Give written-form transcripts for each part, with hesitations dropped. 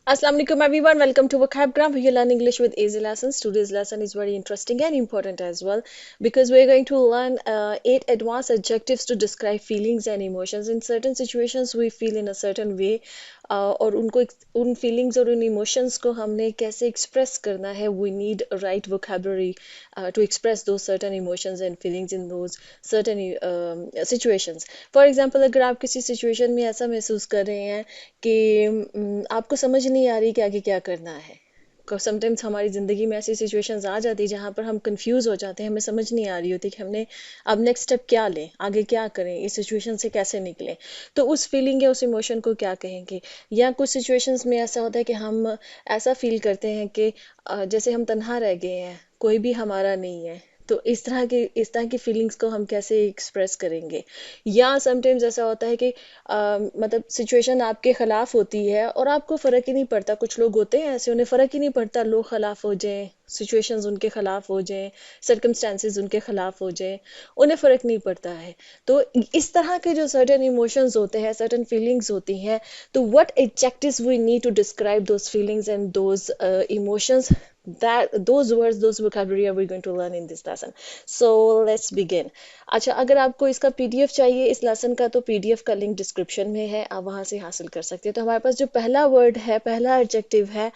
Assalamu alaikum everyone. Welcome to Vocabgram where you learn English with easy lessons. Today's lesson is very interesting and important as well because we're going to learn 8 advanced adjectives to describe feelings and emotions. In certain situations we feel in a certain way और उनको उन feelings और उन emotions को हमने कैसे express करना है. We need a right vocabulary to express those certain emotions and feelings in those certain situations. For example, अगर आप किसी situation में ऐसा महसूस कर रहे हैं कि आपको समझ नहीं आ रही कि आगे क्या करना है. समटाइम्स हमारी ज़िंदगी में ऐसी सिचुएशंस आ जाती है जहाँ पर हम कंफ्यूज हो जाते हैं, हमें समझ नहीं आ रही होती कि हमने अब नेक्स्ट स्टेप क्या लें, आगे क्या करें, इस सिचुएशन से कैसे निकलें. तो उस फीलिंग या उस इमोशन को क्या कहेंगे. या कुछ सिचुएशंस में ऐसा होता है कि हम ऐसा फील करते हैं कि जैसे हम तन्हा रह गए हैं, कोई भी हमारा नहीं है. तो इस तरह की फीलिंग्स को हम कैसे एक्सप्रेस करेंगे. या समटाइम्स ऐसा होता है कि मतलब सिचुएशन आपके खिलाफ होती है और आपको फ़र्क ही नहीं पड़ता. कुछ लोग होते हैं ऐसे, उन्हें फ़र्क ही नहीं पड़ता लोग खिलाफ हो जाएं, सिचुएशंस उनके खिलाफ हो जाएं, सर्कमस्टेंसेस उनके खिलाफ हो जाएं, उन्हें फ़र्क नहीं पड़ता है. तो इस तरह के जो सर्टेन इमोशंस होते हैं, सर्टेन फीलिंग्स होती हैं, तो what adjectives we need to describe those feelings and those emotions, that those words, those vocabulary are we going to learn in this lesson. So let's begin. अच्छा, अगर आपको इसका PDF चाहिए इस लेसन का, तो पीडीएफ का लिंक डिस्क्रिप्शन में है, आप वहां से हासिल कर सकते हैं. तो हमारे पास जो पहला वर्ड है, पहला एडजेक्टिव है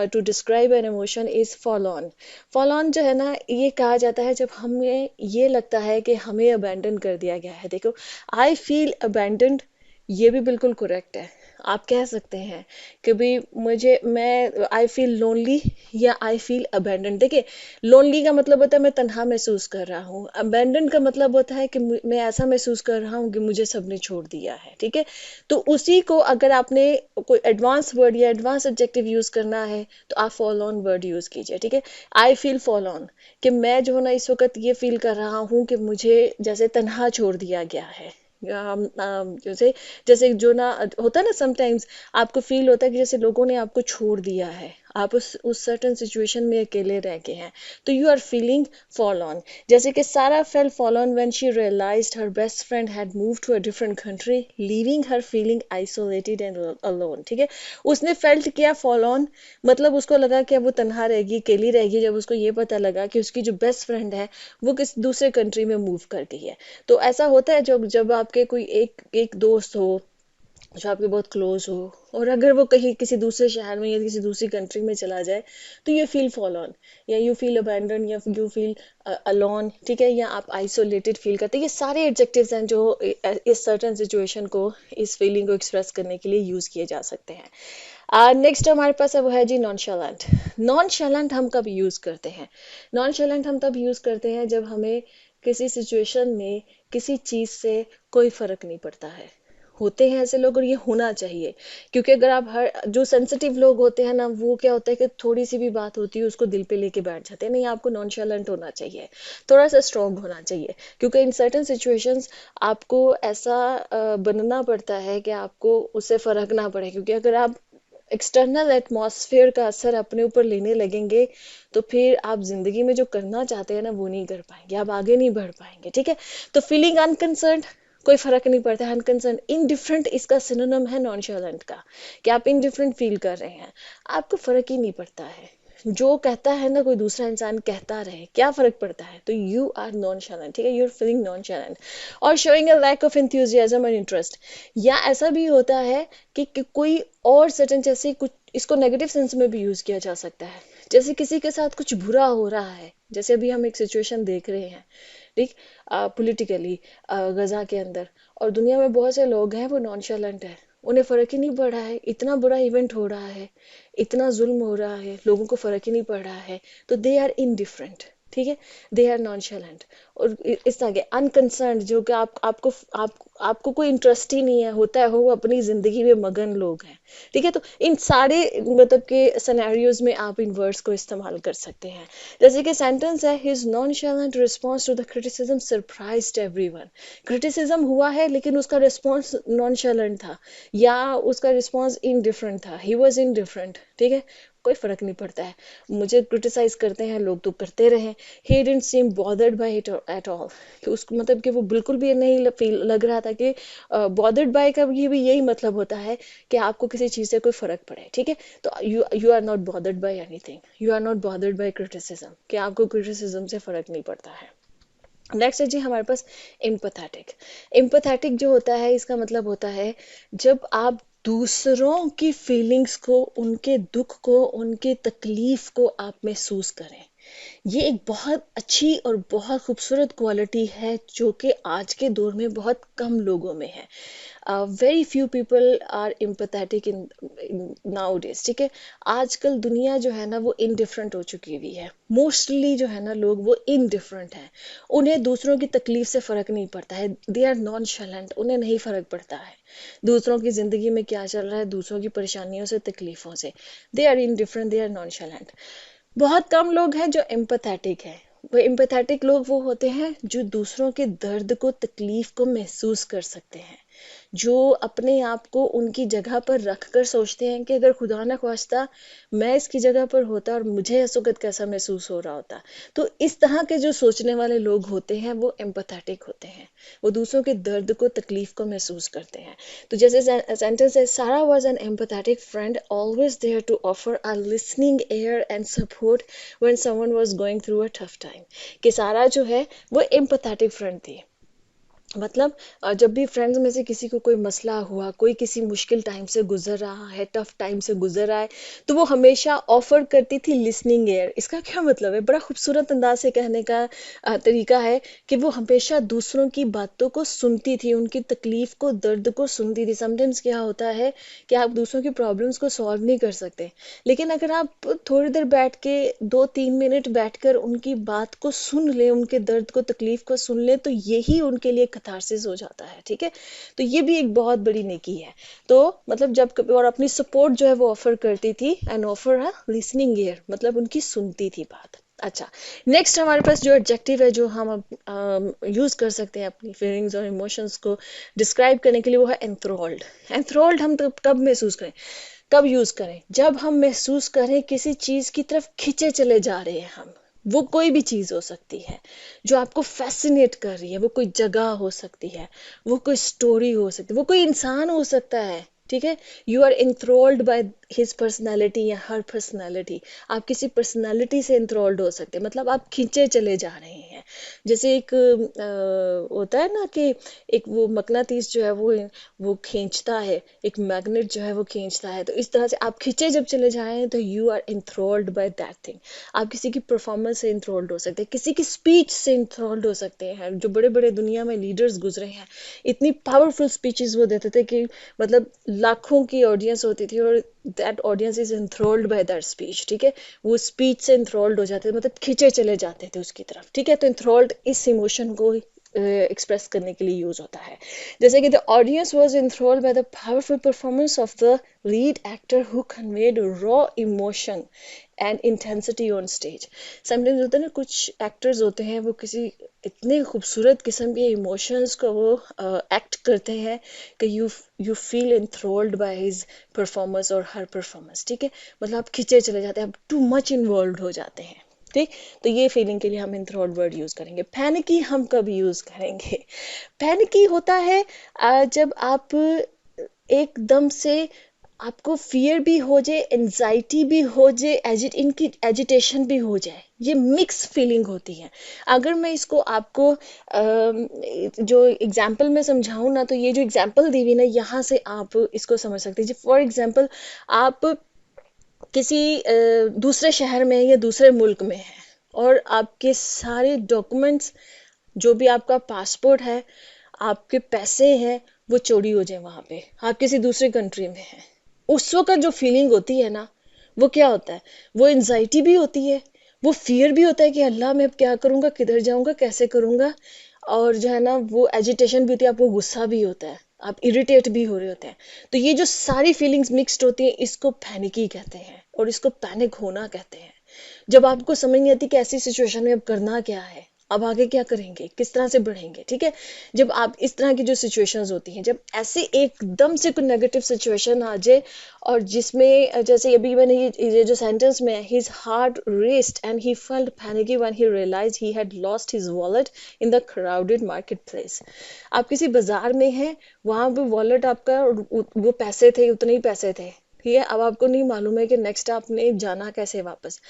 to describe an emotion is forlorn. Forlorn जो है ना, ये कहा जाता है जब हमें ये लगता है कि हमें अबैंडन कर दिया गया है. देखो, आई फील अबैंडन्ड, ये भी बिल्कुल करेक्ट है. आप कह सकते हैं कि भाई मैं आई फील लोनली या आई फील अबैंडन. देखिए, लोनली का मतलब होता है मैं तन्हा महसूस कर रहा हूँ. अबैंडन का मतलब होता है कि मैं ऐसा महसूस कर रहा हूँ कि मुझे सबने छोड़ दिया है. ठीक है. तो उसी को अगर आपने कोई एडवांस वर्ड या एडवांस एडजेक्टिव यूज करना है, तो आप फॉल ऑन वर्ड यूज कीजिए. ठीक है. आई फील फॉल ऑन, कि मैं जो है ना इस वक्त ये फील कर रहा हूँ कि मुझे जैसे तन्हा छोड़ दिया गया है. जैसे जैसे जो ना होता है ना, समटाइम्स आपको फील होता है कि जैसे लोगों ने आपको छोड़ दिया है, आप उस सर्टेन सिचुएशन में अकेले रह गए हैं, तो you are feeling forlorn. जैसे कि Sara felt forlorn when she realised her best friend had move to a different country, leaving her feeling isolated and alone. ठीक है. उसने फेल्ट किया फॉल ऑन, मतलब उसको लगा कि अब वो तन्हा रहेगी, अकेली रहेगी, जब उसको ये पता लगा कि उसकी जो बेस्ट फ्रेंड है वो किस दूसरे कंट्री में मूव कर गई है. तो ऐसा होता है जब जब आपके कोई एक एक दोस्त हो जो आपके बहुत क्लोज हो, और अगर वो कहीं किसी दूसरे शहर में या किसी दूसरी कंट्री में चला जाए, तो यू फील फॉल ऑन, या यू फील अबैंडन, या यू फील अलोन. ठीक है. या आप आइसोलेटेड फील करते हैं. ये सारे एडजेक्टिव्स हैं जो इस सर्टेन सिचुएशन को, इस फीलिंग को एक्सप्रेस करने के लिए यूज किए जा सकते हैं. नेक्स्ट हमारे पास है वो है जी नॉनशैलेंट. नॉनशैलेंट हम कब यूज करते हैं. नॉनशैलेंट हम तब यूज करते हैं जब हमें किसी सिचुएशन में किसी चीज से कोई फर्क नहीं पड़ता है. होते हैं ऐसे लोग, और ये होना चाहिए, क्योंकि अगर आप हर जो सेंसिटिव लोग होते हैं ना, वो क्या होता है कि थोड़ी सी भी बात होती है उसको दिल पे लेके बैठ जाते हैं. नहीं, आपको नॉनशैलेंट होना चाहिए, थोड़ा सा स्ट्रांग होना चाहिए, क्योंकि इन सर्टेन सिचुएशंस आपको ऐसा बनना पड़ता है कि आपको उससे फर्क ना पड़े. क्योंकि अगर आप एक्सटर्नल एटमॉस्फेयर का असर अपने ऊपर लेने लगेंगे, तो फिर आप जिंदगी में जो करना चाहते हैं ना, वो नहीं कर पाएंगे, आप आगे नहीं बढ़ पाएंगे. ठीक है. तो फीलिंग अनकंसर्न, कोई फर्क नहीं पड़ता है. अनकंसर्न, इनडिफरेंट इसका सिनोनिम है नॉनशैलेंट का, कि आप इनडिफरेंट फील कर रहे हैं, आपको फर्क ही नहीं पड़ता है. जो कहता है ना कोई दूसरा इंसान कहता रहे, क्या फर्क पड़ता है. तो यू आर नॉन शैलेंट. ठीक है. You are feeling nonchalant. और showing a lack of enthusiasm and interest. या ऐसा भी होता है कि कोई और सटन, जैसे कुछ इसको नेगेटिव सेंस में भी यूज किया जा सकता है. जैसे किसी के साथ कुछ बुरा हो रहा है, जैसे अभी हम एक सिचुएशन देख रहे हैं, ठीक, पॉलिटिकली, गजा के अंदर, और दुनिया में बहुत से लोग हैं वो नॉनशैलेंट है, उन्हें फर्क ही नहीं पड़ रहा है. इतना बुरा इवेंट हो रहा है, इतना जुल्म हो रहा है, लोगों को फर्क ही नहीं पड़ रहा है, तो दे आर इनडिफरेंट. ठीक है. They are nonchalant. और इस तरह के अनकंसर्न, जो कि आपको कोई इंटरेस्ट ही नहीं है, होता है वो अपनी जिंदगी में मगन लोग हैं. ठीक है. तो इन सारे मतलब के सिनेरियोज में आप इन वर्ड्स को इस्तेमाल कर सकते हैं. जैसे कि सेंटेंस है, his nonchalant response to the criticism surprised everyone. Criticism हुआ है लेकिन उसका रिस्पॉन्स नॉन शैलेंट था, या उसका रिस्पॉन्स इनडिफरेंट था, ही वॉज इनडिफरेंट. ठीक है. कोई फर्क नहीं पड़ता है, मुझे क्रिटिसाइज करते हैं लोग तो करते रहे। He didn't seem bothered by it at all, कि उसको मतलब कि वो बिल्कुल भी नहीं फील लग रहा था कि बॉदर्ड बाय का ये भी यही मतलब होता है कि आपको किसी चीज़ से कोई फर्क पड़े, ठीक है। तो you are not bothered by anything, you are not bothered by criticism, कि आपको क्रिटिसिज्म से फर्क नहीं पड़ता है। नेक्स्ट है जी हमारे पास एम्पथेटिक। एम्पथेटिक जो होता है इसका मतलब होता है जब आप दूसरों की फीलिंग्स को, उनके दुख को, उनकी तकलीफ को आप महसूस करें। ये एक बहुत अच्छी और बहुत खूबसूरत क्वालिटी है जो कि आज के दौर में बहुत कम लोगों में है। Very few people are empathetic in now days, ठीक है। आजकल दुनिया जो है ना वो इनडिफरेंट हो चुकी हुई है, मोस्टली जो है ना लोग वो इनडिफरेंट हैं। उन्हें दूसरों की तकलीफ से फर्क नहीं पड़ता है, दे आर नॉन शैलेंट, उन्हें नहीं फर्क पड़ता है दूसरों की जिंदगी में क्या चल रहा है, दूसरों की परेशानियों से, तकलीफों से। They are indifferent, they are nonchalant. बहुत कम लोग हैं जो एम्पैथेटिक है। वो एम्पैथेटिक लोग वो होते हैं जो दूसरों के दर्द को, तकलीफ को महसूस कर सकते हैं, जो अपने आप को उनकी जगह पर रख कर सोचते हैं कि अगर खुदा ना ख्वास्ता मैं इसकी जगह पर होता और मुझे इस वक्त कैसा महसूस हो रहा होता। तो इस तरह के जो सोचने वाले लोग होते हैं वो एम्पैथेटिक होते हैं, वो दूसरों के दर्द को, तकलीफ को महसूस करते हैं। तो जैसे सेंटेंस है, Sara was an empathetic friend always there to offer a listening ear and support when someone was going through a tough time. कि सारा जो है वो एम्पैथेटिक फ्रेंड थी, मतलब जब भी फ्रेंड्स में से किसी को कोई मसला हुआ, कोई किसी मुश्किल टाइम से गुजर रहा है, टफ टाइम से गुजर रहा है, तो वो हमेशा ऑफर करती थी लिसनिंग एयर। इसका क्या मतलब है, बड़ा खूबसूरत अंदाज से कहने का तरीका है कि वो हमेशा दूसरों की बातों को सुनती थी, उनकी तकलीफ को, दर्द को सुनती थी। समटाइम्स क्या होता है कि आप दूसरों की प्रॉब्लम्स को सॉल्व नहीं कर सकते, लेकिन अगर आप थोड़ी देर बैठ के, 2-3 मिनट बैठकर उनकी बात को सुन ले, उनके दर्द को, तकलीफ को सुन ले, तो यही उनके लिए कथारसिस हो जाता है, ठीक है। तो ये भी एक बहुत बड़ी नेकी है। तो मतलब जब कभी, और अपनी सपोर्ट जो है वो ऑफर करती थी, एंड ऑफर है लिसनिंग ईयर, मतलब उनकी सुनती थी बात। अच्छा, नेक्स्ट हमारे पास जो एडजेक्टिव है जो हम यूज कर सकते हैं अपनी फीलिंग्स और इमोशंस को डिस्क्राइब करने के लिए, वो है एंथ्रोल्ड। एंथ्रोल्ड हम तब कब महसूस करें, कब यूज करें, जब हम महसूस करें किसी चीज की तरफ खिंचे चले जा रहे हैं हम। वो कोई भी चीज हो सकती है जो आपको फैसिनेट कर रही है, वो कोई जगह हो सकती है, वो कोई स्टोरी हो सकती है, वो कोई इंसान हो सकता है, ठीक है। You are enthralled by his personality या हर पर्सनैलिटी। आप किसी पर्सनैलिटी से इंथ्रोल्ड हो सकते हैं, मतलब आप खींचे चले जा रहे हैं। जैसे एक होता है ना कि एक वो मकनातीस जो है वो खींचता है, एक मैग्नेट जो है वो खींचता है, तो इस तरह से आप खींचे जब चले जाएं तो you are enthralled by that thing. आप किसी की परफॉर्मेंस से इंथ्रोल्ड हो सकते हैं, किसी की स्पीच से इंथ्रोल्ड हो सकते हैं। जो बड़े बड़े दुनिया में लीडर्स गुजरे हैं, इतनी पावरफुल स्पीचेस वो देते थे कि मतलब लाखों की ऑडियंस होती थी, और that audience is enthralled by that speech, ठीक है। वो स्पीच से इंथ्रोल्ड हो जाते थे, मतलब खींचे चले जाते थे उसकी तरफ, ठीक है। तो इंथ्रोल्ड इस इमोशन को एक्सप्रेस करने के लिए यूज होता है। जैसे कि the audience was enthralled by the powerful performance of the lead actor who conveyed raw emotion and intensity on stage। Sometimes होता है ना, कुछ एक्टर्स होते हैं वो किसी इतने खूबसूरत किस्म के इमोशंस को वो एक्ट करते हैं कि you feel enthralled by his performance और हर परफॉर्मेंस, ठीक है। मतलब आप खिंचे चले जाते हैं, आप टू मच इन्वॉल्व हो जाते हैं, ठीक। तो ये फीलिंग के लिए हम इंथ्रोल्ड वर्ड यूज करेंगे। पैनिकी हम कब यूज करेंगे, पैनिकी होता है जब आप एकदम से, आपको फियर भी हो जाए, एंजाइटी भी हो जाए, इनकी एजिटेशन भी हो जाए, ये मिक्स फीलिंग होती है। अगर मैं इसको आपको जो एग्जाम्पल में समझाऊं ना, तो ये जो एग्जाम्पल दी हुई ना, यहाँ से आप इसको समझ सकते हैं। फॉर एग्जाम्पल, आप किसी दूसरे शहर में या दूसरे मुल्क में हैं, और आपके सारे डॉक्यूमेंट्स, जो भी आपका पासपोर्ट है, आपके पैसे हैं, वो चोरी हो जाए वहां पे, आप किसी दूसरी कंट्री में हैं। उस वक्त जो फीलिंग होती है ना, वो क्या होता है, वो एनजाइटी भी होती है, वो फियर भी होता है कि अल्लाह मैं अब क्या करूंगा, किधर जाऊंगा, कैसे करूंगा। और जो है ना वो एजिटेशन भी होती है, आपको गुस्सा भी होता है, आप इरिटेट भी हो रहे होते हैं। तो ये जो सारी फीलिंग्स मिक्स्ड होती हैं, इसको पैनिकी कहते हैं, और इसको पैनिक होना कहते हैं। जब आपको समझ नहीं आती कि ऐसी सिचुएशन में अब करना क्या है, अब आगे क्या करेंगे, किस तरह से बढ़ेंगे, ठीक है। जब आप इस तरह की जो सिचुएशंस होती हैं, जब ऐसे एकदम से कोई नेगेटिव सिचुएशन आ जाए और जिसमें जैसे अभी मैंने ये जो सेंटेंस में, his heart raced and he felt panicky when he realised he had lost his wallet in the crowded market place. आप किसी बाजार में हैं, वहां पे वॉलेट आपका, वो पैसे थे, उतने ही पैसे थे, ठीक है। अब आपको नहीं मालूम है कि नेक्स्ट आपने जाना कैसे वापस।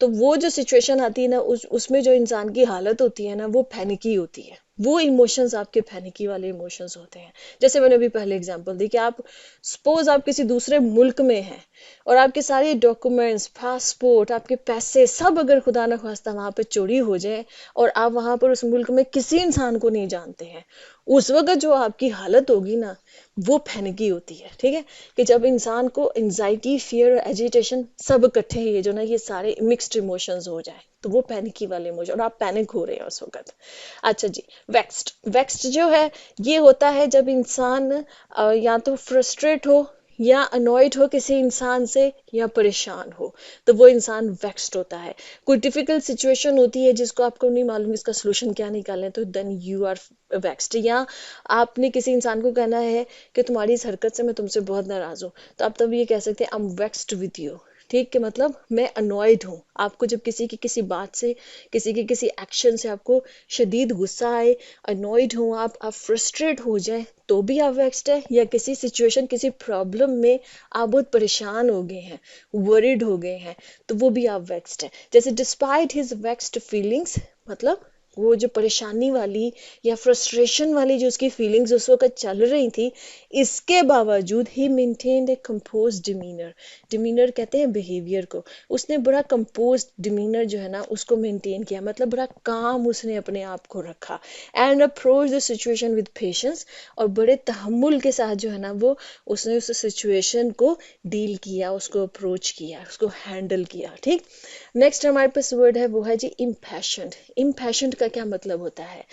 तो वो जो सिचुएशन आती है ना, उसमें जो इंसान की हालत होती है ना, वो पैनिकी होती है। वो इमोशंस आपके पैनिकी वाले इमोशंस होते हैं। जैसे मैंने अभी पहले एग्जांपल दी कि आप सपोज आप किसी दूसरे मुल्क में हैं और आपके सारे डॉक्यूमेंट्स, पासपोर्ट, आपके पैसे सब अगर खुदा न खास्ता वहां पे चोरी हो जाए और आप वहां पर उस मुल्क में किसी इंसान को नहीं जानते हैं, उस वक्त जो आपकी हालत होगी ना, वो पैनिकी होती है, ठीक है। कि जब इंसान को एंजाइटी, फियर, एजिटेशन सब इकट्ठे, ये जो ना, ये सारे मिक्स्ड इमोशंस हो जाए, तो वो पैनिकी वाले इमोशन, और आप पैनिक हो रहे हैं उस वक्त। अच्छा जी, वेक्स्ड। वेक्स्ड जो है, ये होता है जब इंसान या तो फ्रस्ट्रेट हो या अनॉयड हो किसी इंसान से, या परेशान हो, तो वो इंसान वेक्स्ड होता है। कोई डिफिकल्ट सिचुएशन होती है जिसको आपको नहीं मालूम इसका सोल्यूशन क्या निकालना है, तो देन यू आर वेक्स्ड। या आपने किसी इंसान को कहना है कि तुम्हारी इस हरकत से मैं तुमसे बहुत नाराज हूँ, तो आप तब ये कह सकते हैं I am vexed with you, ठीक, के मतलब मैं अनॉयड हूँ। आपको जब किसी की किसी बात से, किसी के किसी एक्शन से आपको शदीद गुस्सा आए, अनॉयड हो आप फ्रस्ट्रेट हो जाए, तो भी आप वेक्स्ड है। या किसी सिचुएशन, किसी प्रॉब्लम में आप बहुत परेशान हो गए हैं, वरिड हो गए हैं, तो वो भी आप वेक्स्ड है। जैसे डिस्पाइट हिज वेक्स्ड फीलिंग्स, मतलब वो जो परेशानी वाली या फ्रस्ट्रेशन वाली जो उसकी फीलिंग्स उस वक्त चल रही थी, इसके बावजूद ही मेंटेन्ड ए कंपोज डिमीनर। डिमीनर कहते हैं बिहेवियर को। उसने बड़ा कंपोज डिमीनर जो है ना, उसको मेंटेन किया, मतलब बड़ा काम उसने अपने आप को रखा। And approach the situation with patience, और बड़े तहम्मुल के साथ जो है ना, वो उसने उस सिचुएशन को डील किया, उसको अप्रोच किया, उसको हैंडल किया, ठीक। नेक्स्ट हमारे पास वर्ड है, वो है जी इम्पैशन्ड। इम्पैशन्ड का क्या मतलब होता है,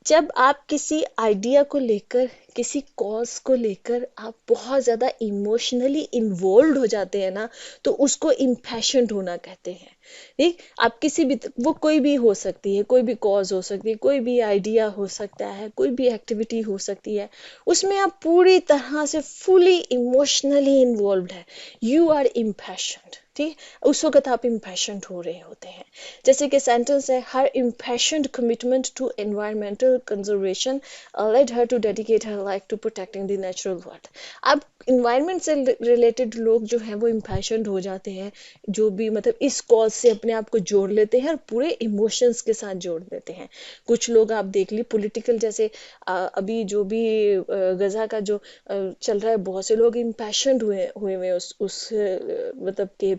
जब आप किसी आइडिया को लेकर, किसी कॉज को लेकर आप बहुत ज्यादा इमोशनली इन्वॉल्व हो जाते हैं ना, तो उसको इम्पैशन्ड होना कहते हैं, ठीक। आप किसी भी, वो कोई भी हो सकती है, कोई भी कॉज हो सकती है, कोई भी आइडिया हो सकता है, कोई भी एक्टिविटी हो सकती है, उसमें आप पूरी तरह से फुली इमोशनली इन्वॉल्व है, यू आर इम्पैशन्ड, ठीक। उस वक्त आप इम्पैशन्ड हो रहे होते हैं। जैसे कि सेंटेंस है, her impassioned commitment to environmental conservation led her to dedicate her life to protecting the natural world. अब इन्वायरमेंट से रिलेटेड लोग जो हैं वो इम्पैशन्ड हो जाते हैं, जो भी मतलब इस कॉज से अपने आप को जोड़ लेते हैं और पूरे इमोशंस के साथ जोड़ देते हैं। कुछ लोग आप देख ली पॉलिटिकल, जैसे अभी जो भी गजा का जो चल रहा है, बहुत से लोग इम्पैशन्ड हुए हुए मतलब के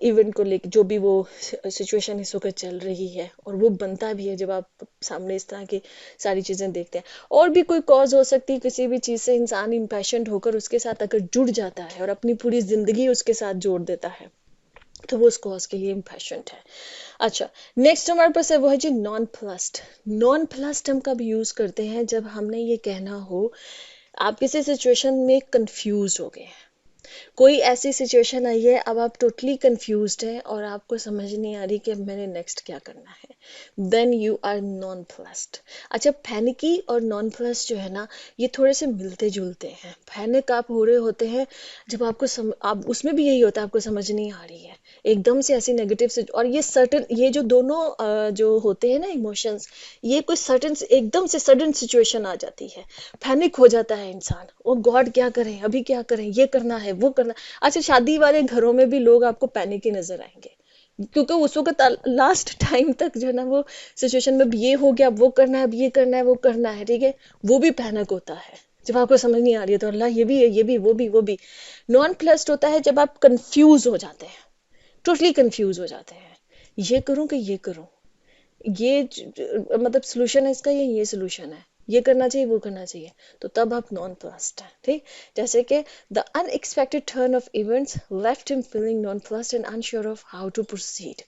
इवेंट को लेकर, जो भी वो सिचुएशन इस वक्त चल रही है, और वो बनता भी है जब आप सामने इस तरह की सारी चीजें देखते हैं। और भी कोई कॉज हो सकती है, किसी भी चीज से इंसान इम्पैशन्ड होकर उसके साथ अगर जुड़ जाता है और अपनी पूरी जिंदगी उसके साथ जोड़ देता है, तो वो उस कॉज के लिए इम्पैशन्ड है। अच्छा, नेक्स्ट हमारे पास है, वो है जी नॉन प्लस्ड। नॉन प्लस्ड हम कब यूज करते हैं, जब हमने ये कहना हो आप किसी सिचुएशन में कंफ्यूज हो गए हैं, कोई ऐसी सिचुएशन आई है, अब आप टोटली कंफ्यूज्ड है और आपको समझ नहीं आ रही कि अब मैंने नेक्स्ट क्या करना है, then you are nonplussed. अच्छा, पैनिकी और नॉन प्लस्ड जो है ना, ये थोड़े से मिलते जुलते हैं। पैनिक आप हो रहे होते हैं जब आप उसमें भी यही होता है, आपको समझ नहीं आ रही है, एकदम से ऐसी नेगेटिव से, और ये सर्टन, ये जो दोनों जो होते हैं ना इमोशंस, ये कोई सर्टन एकदम से सडन सिचुएशन आ जाती है, पैनिक हो जाता है इंसान, ओ गॉड क्या करें, अभी क्या करें, ये करना है, वो करना। अच्छा, शादी वाले घरों में भी लोग आपको पैनिक ही नजर आएंगे, क्योंकि उस वक्त लास्ट टाइम तक जो है ना, वो सिचुएशन में अब ये हो गया, अब वो करना है, अब ये करना है, वो करना है, ठीक है, वो भी पैनिक होता है जब आपको समझ नहीं आ रही है, तो अल्लाह ये भी है, ये भी, वो भी। नॉन प्लस्ड होता है जब आप कंफ्यूज हो जाते हैं, टोटली कंफ्यूज हो जाते हैं, ये करूं कि ये करूं, मतलब सोल्यूशन है इसका, ये सोल्यूशन है, ये करना चाहिए, वो करना चाहिए, तो तब आप नॉन प्लस्ड है, ठीक। जैसे कि the unexpected turn of events left him feeling nonplussed and unsure of how to proceed.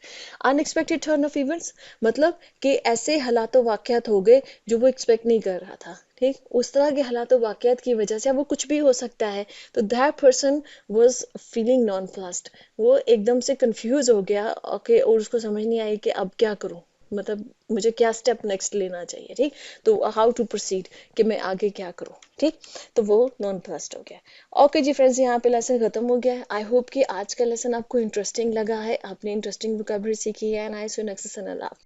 Unexpected turn of events मतलब कि ऐसे हालात वाकयात हो गए जो वो एक्सपेक्ट नहीं कर रहा था, ठीक। उस तरह के हालात वाकयात की वजह से, अब वो कुछ भी हो सकता है, तो that person was feeling non plussed, वो एकदम से कंफ्यूज हो गया, ओके, और उसको समझ नहीं आई कि अब क्या करूं, मतलब मुझे क्या स्टेप नेक्स्ट लेना चाहिए, ठीक। तो हाउ टू प्रोसीड, कि मैं आगे क्या करूँ, ठीक। तो वो नॉन पास्ट हो गया। ओके जी फ्रेंड्स, यहाँ पे लेसन खत्म हो गया है। आई होप कि आज का लेसन आपको इंटरेस्टिंग लगा है, आपने इंटरेस्टिंग वोकैबुलरी सीखी है। And I so next lesson.